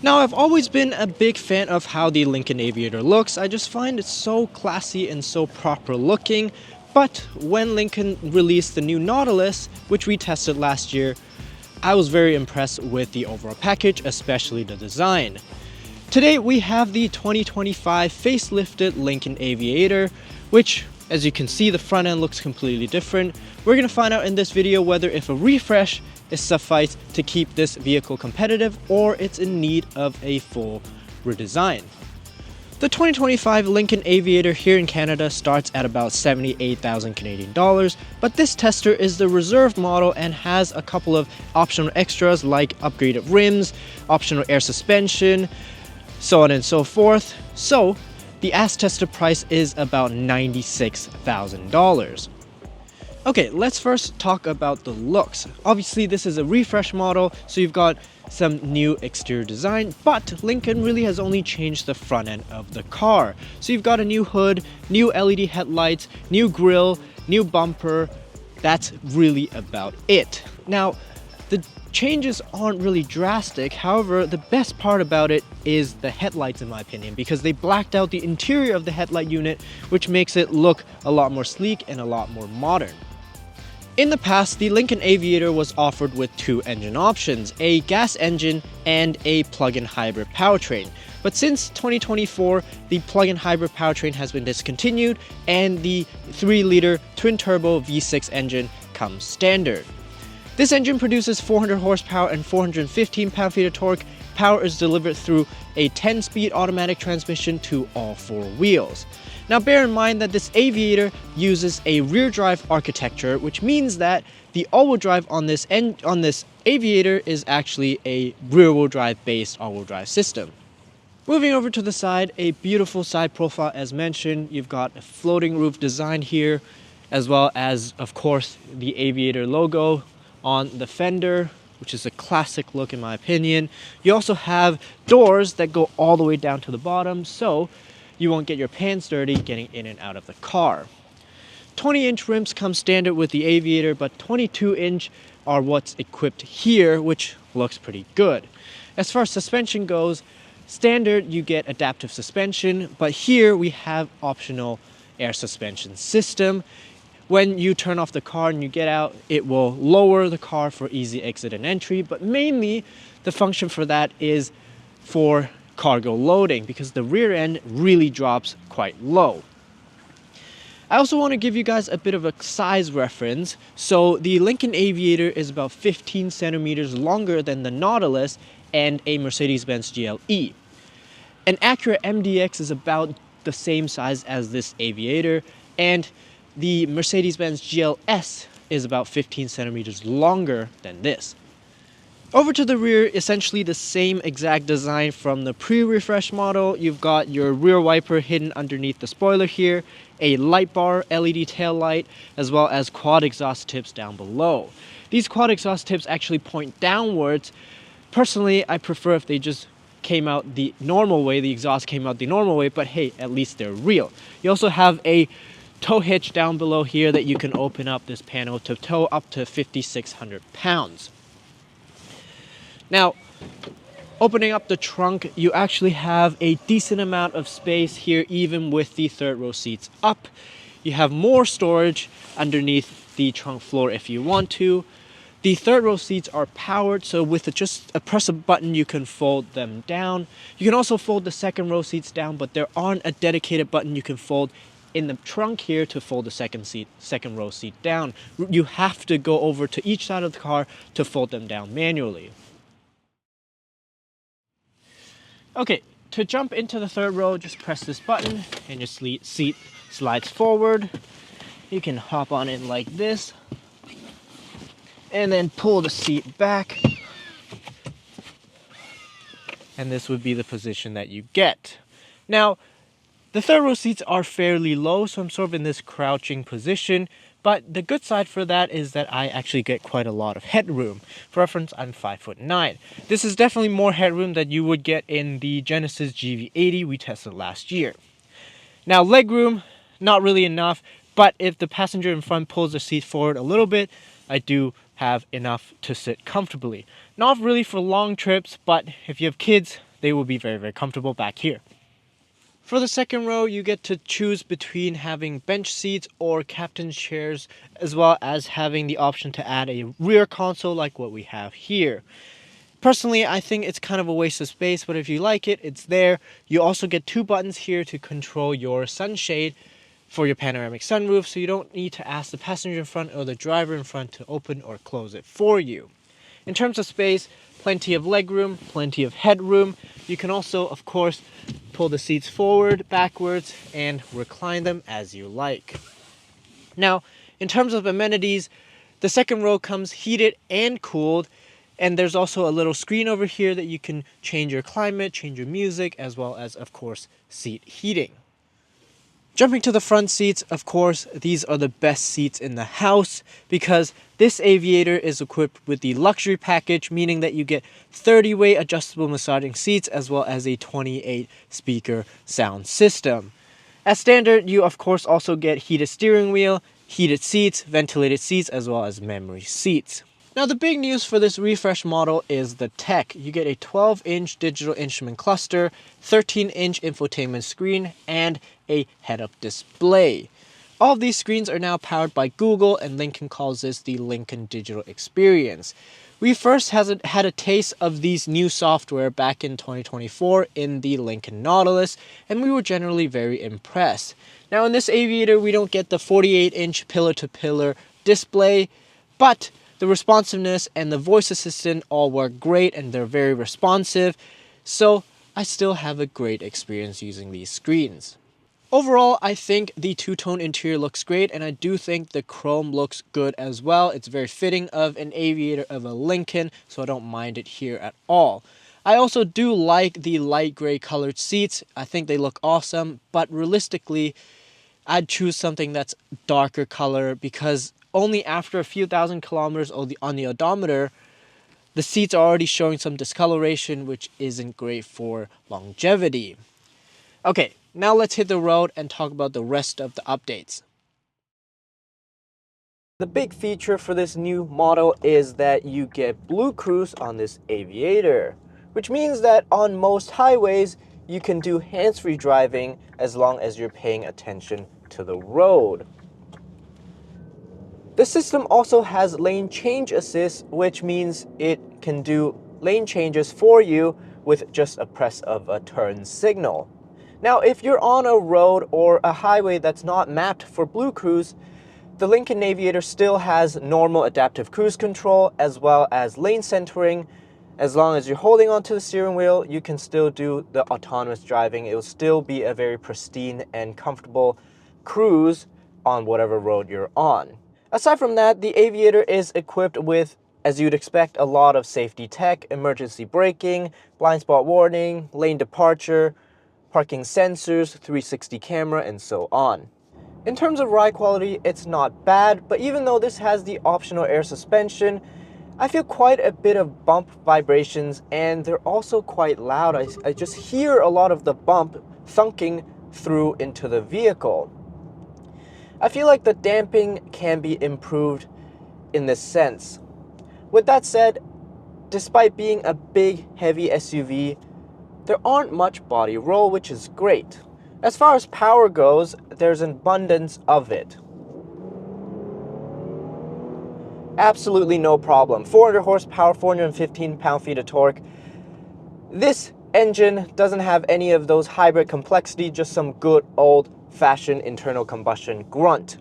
Now, I've always been a big fan of how the Lincoln Aviator looks. I just find it so classy and so proper looking. But when Lincoln released the new Nautilus, which we tested last year, I was very impressed with the overall package, especially the design. Today we have the 2025 facelifted Lincoln Aviator, which, as you can see, the front end looks completely different. We're going to find out in this video whether if a refresh is suffice to keep this vehicle competitive or it's in need of a full redesign. The 2025 Lincoln Aviator here in Canada starts at about 78,000 Canadian dollars, but this tester is the reserve model and has a couple of optional extras like upgraded rims, optional air suspension, so on and so forth. So the as tested price is about $96,000. Okay, let's first talk about the looks. Obviously, this is a refresh model, so you've got some new exterior design, but Lincoln really has only changed the front end of the car. So you've got a new hood, new LED headlights, new grille, new bumper. That's really about it. Now, the changes aren't really drastic. However, the best part about it is the headlights, in my opinion, because they blacked out the interior of the headlight unit, which makes it look a lot more sleek and a lot more modern. In the past, the Lincoln Aviator was offered with two engine options, a gas engine and a plug-in hybrid powertrain. But since 2024, the plug-in hybrid powertrain has been discontinued and the 3-liter twin-turbo V6 engine comes standard. This engine produces 400 horsepower and 415 pound-feet of torque. Power is delivered through a 10-speed automatic transmission to all four wheels. Now bear in mind that this Aviator uses a rear drive architecture, which means that the all-wheel drive on this Aviator is actually a rear-wheel drive based all-wheel drive system. Moving over to the side, a beautiful side profile as mentioned. You've got a floating roof design here, as well as, of course, the Aviator logo on the fender, which is a classic look in my opinion. You also have doors that go all the way down to the bottom, so you won't get your pants dirty getting in and out of the car. 20-inch rims come standard with the Aviator, but 22-inch are what's equipped here, which looks pretty good. As far as suspension goes, standard you get adaptive suspension, but here we have optional air suspension system. When you turn off the car and you get out, it will lower the car for easy exit and entry, but mainly the function for that is for cargo loading because the rear end really drops quite low. I also want to give you guys a bit of a size reference. So the Lincoln Aviator is about 15 centimeters longer than the Nautilus and a Mercedes-Benz GLE. An Acura MDX is about the same size as this Aviator, and the Mercedes-Benz GLS is about 15 centimeters longer than this. Over to the rear, essentially the same exact design from the pre-refresh model. You've got your rear wiper hidden underneath the spoiler here, a light bar, LED tail light, as well as quad exhaust tips down below. These quad exhaust tips actually point downwards. Personally, I prefer if they just came out the normal way, the exhaust came out the normal way, but hey, at least they're real. You also have a tow hitch down below here that you can open up this panel to tow up to 5,600 pounds. Now, opening up the trunk, you actually have a decent amount of space here, even with the third row seats up. You have more storage underneath the trunk floor if you want to. The third row seats are powered, so with just a press a button, you can fold them down. You can also fold the second row seats down, but there aren't a dedicated button you can fold in the trunk here to fold the second row seat down. You have to go over to each side of the car to fold them down manually. Okay, to jump into the third row, just press this button and your seat slides forward. You can hop on in like this and then pull the seat back. And this would be the position that you get. Now, the third row seats are fairly low, so I'm sort of in this crouching position. But the good side for that is that I actually get quite a lot of headroom. For reference, I'm 5'9". This is definitely more headroom than you would get in the Genesis GV80 we tested last year. Now, legroom, not really enough, but if the passenger in front pulls the seat forward a little bit, I do have enough to sit comfortably. Not really for long trips, but if you have kids, they will be very, very comfortable back here. For the second row, you get to choose between having bench seats or captain's chairs, as well as having the option to add a rear console like what we have here. Personally, I think it's kind of a waste of space, but if you like it, it's there. You also get 2 buttons here to control your sunshade for your panoramic sunroof, so you don't need to ask the passenger in front or the driver in front to open or close it for you. In terms of space, plenty of legroom, plenty of headroom. You can also, of course, pull the seats forward, backwards, and recline them as you like. Now, in terms of amenities, the second row comes heated and cooled, and there's also a little screen over here that you can change your climate, change your music, as well as, of course, seat heating. Jumping to the front seats, of course, these are the best seats in the house because this Aviator is equipped with the luxury package, meaning that you get 30-way adjustable massaging seats as well as a 28-speaker sound system. As standard, you of course also get heated steering wheel, heated seats, ventilated seats, as well as memory seats. Now the big news for this refresh model is the tech. You get a 12-inch digital instrument cluster, 13-inch infotainment screen, and a head-up display. All of these screens are now powered by Google, and Lincoln calls this the Lincoln Digital Experience. We first had a taste of these new software back in 2024 in the Lincoln Nautilus, and we were generally very impressed. Now in this Aviator, we don't get the 48-inch pillar-to-pillar display, but the responsiveness and the voice assistant all work great and they're very responsive, so I still have a great experience using these screens. Overall, I think the two-tone interior looks great, and I do think the chrome looks good as well. It's very fitting of an Aviator of a Lincoln, so I don't mind it here at all. I also do like the light gray colored seats. I think they look awesome, but realistically, I'd choose something that's darker color because only after a few thousand kilometers on the odometer, the seats are already showing some discoloration, which isn't great for longevity. Okay, now let's hit the road and talk about the rest of the updates. The big feature for this new model is that you get Blue Cruise on this Aviator, which means that on most highways, you can do hands-free driving as long as you're paying attention to the road. The system also has lane change assist, which means it can do lane changes for you with just a press of a turn signal. Now, if you're on a road or a highway that's not mapped for Blue Cruise, the Lincoln Aviator still has normal adaptive cruise control as well as lane centering. As long as you're holding onto the steering wheel, you can still do the autonomous driving. It will still be a very pristine and comfortable cruise on whatever road you're on. Aside from that, the Aviator is equipped with, as you'd expect, a lot of safety tech, emergency braking, blind spot warning, lane departure, parking sensors, 360 camera, and so on. In terms of ride quality, it's not bad, but even though this has the optional air suspension, I feel quite a bit of bump vibrations, and they're also quite loud. I just hear a lot of the bump thunking through into the vehicle. I feel like the damping can be improved in this sense. With that said, despite being a big, heavy SUV, there aren't much body roll, which is great. As far as power goes, there's an abundance of it. Absolutely no problem. 400 horsepower, 415 pound-feet of torque. This engine doesn't have any of those hybrid complexity, just some good old-fashioned internal combustion grunt.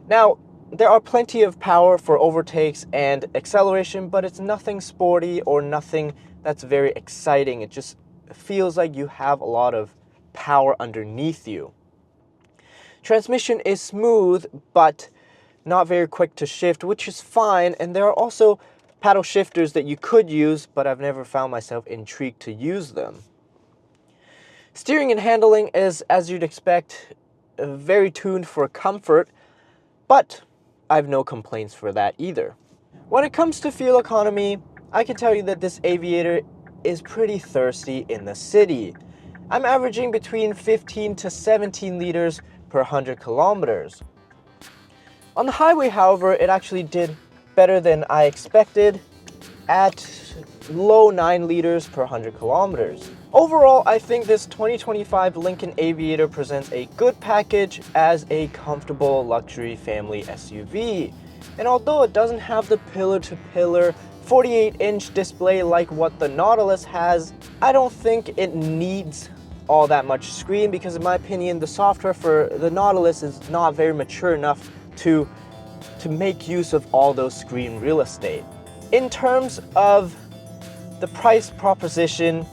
Now, there are plenty of power for overtakes and acceleration, but it's nothing sporty or nothing that's very exciting. It just feels like you have a lot of power underneath you. Transmission is smooth, but not very quick to shift, which is fine, and there are also paddle shifters that you could use, but I've never found myself intrigued to use them. Steering and handling is, as you'd expect, very tuned for comfort, but I have no complaints for that either. When it comes to fuel economy, I can tell you that this Aviator is pretty thirsty in the city. I'm averaging between 15 to 17 liters per 100 kilometers. On the highway, however, it actually did better than I expected. At low 9 liters per 100 kilometers. Overall, I think this 2025 Lincoln Aviator presents a good package as a comfortable luxury family SUV. And although it doesn't have the pillar-to-pillar 48-inch display like what the Nautilus has, I don't think it needs all that much screen, because in my opinion the software for the Nautilus is not very mature enough to make use of all those screen real estate. In terms of the price proposition,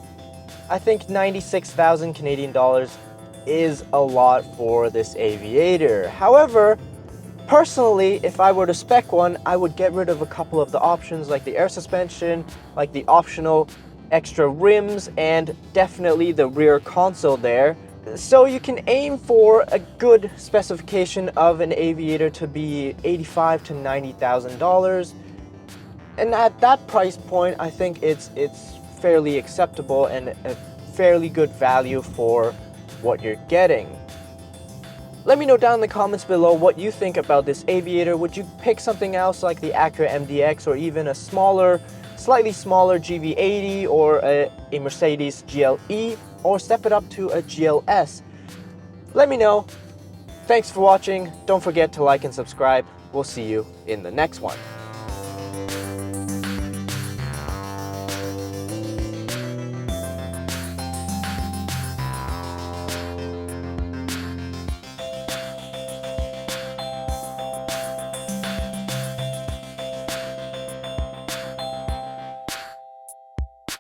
I think 96,000 Canadian dollars is a lot for this Aviator. However, personally, if I were to spec one, I would get rid of a couple of the options like the air suspension, like the optional extra rims, and definitely the rear console there. So you can aim for a good specification of an Aviator to be $85,000 to $90,000. And at that price point, I think it's fairly acceptable and a fairly good value for what you're getting. Let me know down in the comments below what you think about this Aviator. Would you pick something else like the Acura MDX, or even a slightly smaller GV80, or a Mercedes GLE, or step it up to a GLS? Let me know. Thanks for watching. Don't forget to like and subscribe. We'll see you in the next one.